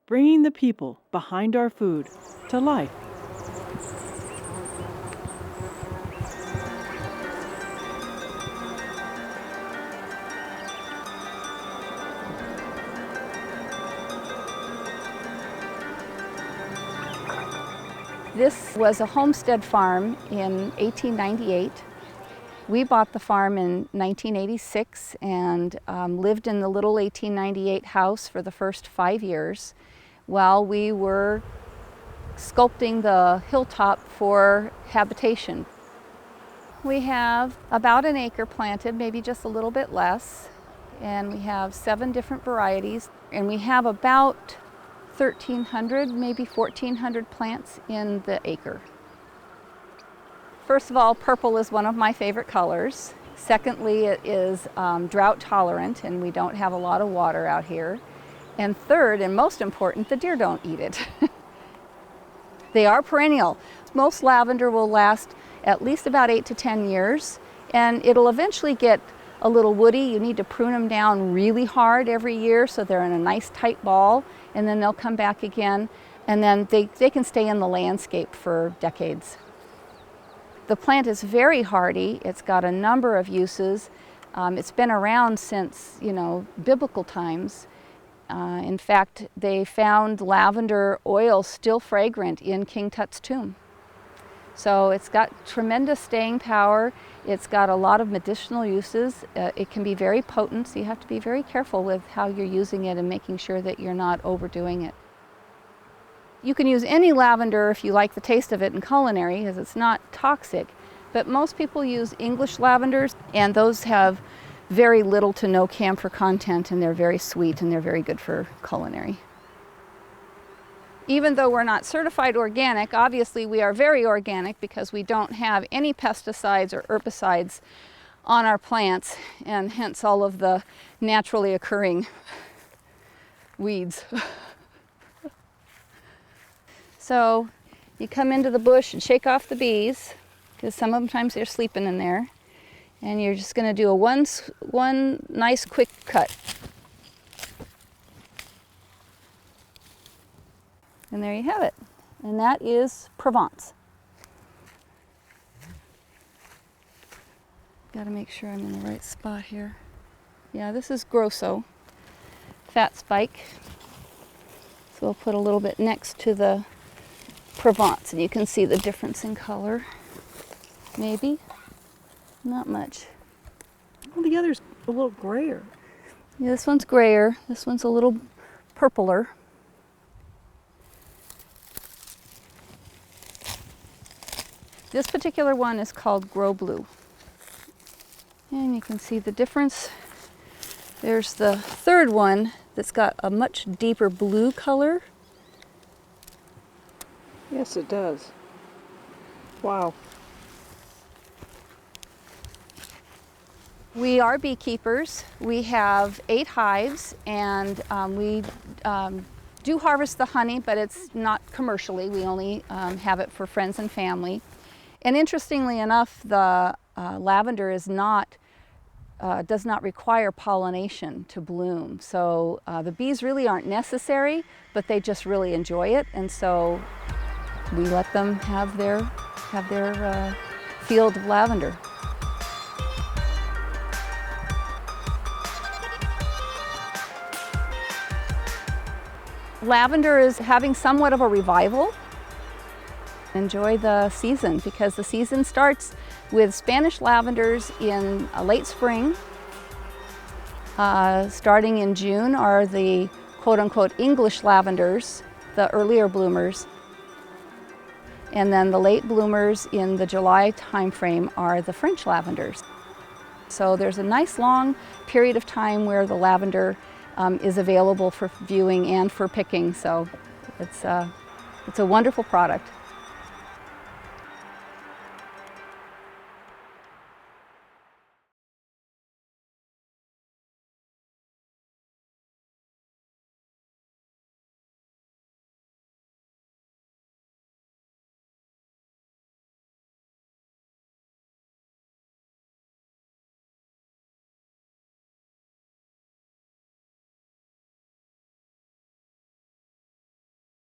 bringing the people behind our food to life. This was a homestead farm in 1898. We bought the farm in 1986 and lived in the little 1898 house for the first 5 years while we were sculpting the hilltop for habitation. We have about an acre planted, maybe just a little bit less, and we have 7 different varieties, and we have about 1,300, maybe 1,400 plants in the acre. First of all, purple is one of my favorite colors. Secondly, it is drought tolerant, and we don't have a lot of water out here. And third, and most important, the deer don't eat it. They are perennial. Most lavender will last at least about 8 to 10 years, and it'll eventually get a little woody. You need to prune them down really hard every year so they're in a nice tight ball, and then they'll come back again, and then they can stay in the landscape for decades. The plant is very hardy. It's got a number of uses. It's been around since, biblical times. In fact, they found lavender oil still fragrant in King Tut's tomb. So it's got tremendous staying power. It's got a lot of medicinal uses. It can be very potent, so you have to be very careful with how you're using it and making sure that you're not overdoing it. You can use any lavender if you like the taste of it in culinary, because it's not toxic, but most people use English lavenders, and those have very little to no camphor content, and they're very sweet and they're very good for culinary. Even though we're not certified organic, obviously we are very organic because we don't have any pesticides or herbicides on our plants, and hence all of the naturally occurring weeds. So you come into the bush and shake off the bees, because sometimes they're sleeping in there, and you're just going to do a one nice quick cut. And there you have it. And that is Provence. Got to make sure I'm in the right spot here. Yeah, this is Grosso, fat spike. So we'll put a little bit next to the Provence, and you can see the difference in color. Maybe. Not much. Well, the other's a little grayer. Yeah, this one's grayer. This one's a little purpler. This particular one is called Grow Blue. And you can see the difference. There's the third one that's got a much deeper blue color. Yes, it does. Wow. We are beekeepers. We have 8 hives, and we do harvest the honey, but it's not commercially. We only have it for friends and family. And interestingly enough, the lavender does not require pollination to bloom. So the bees really aren't necessary, but they just really enjoy it, and so we let them have their field of lavender. Lavender is having somewhat of a revival. Enjoy the season, because the season starts with Spanish lavenders in late spring. Starting in June are the quote-unquote English lavenders, the earlier bloomers. And then the late bloomers in the July timeframe are the French lavenders. So there's a nice long period of time where the lavender is available for viewing and for picking. So it's a wonderful product.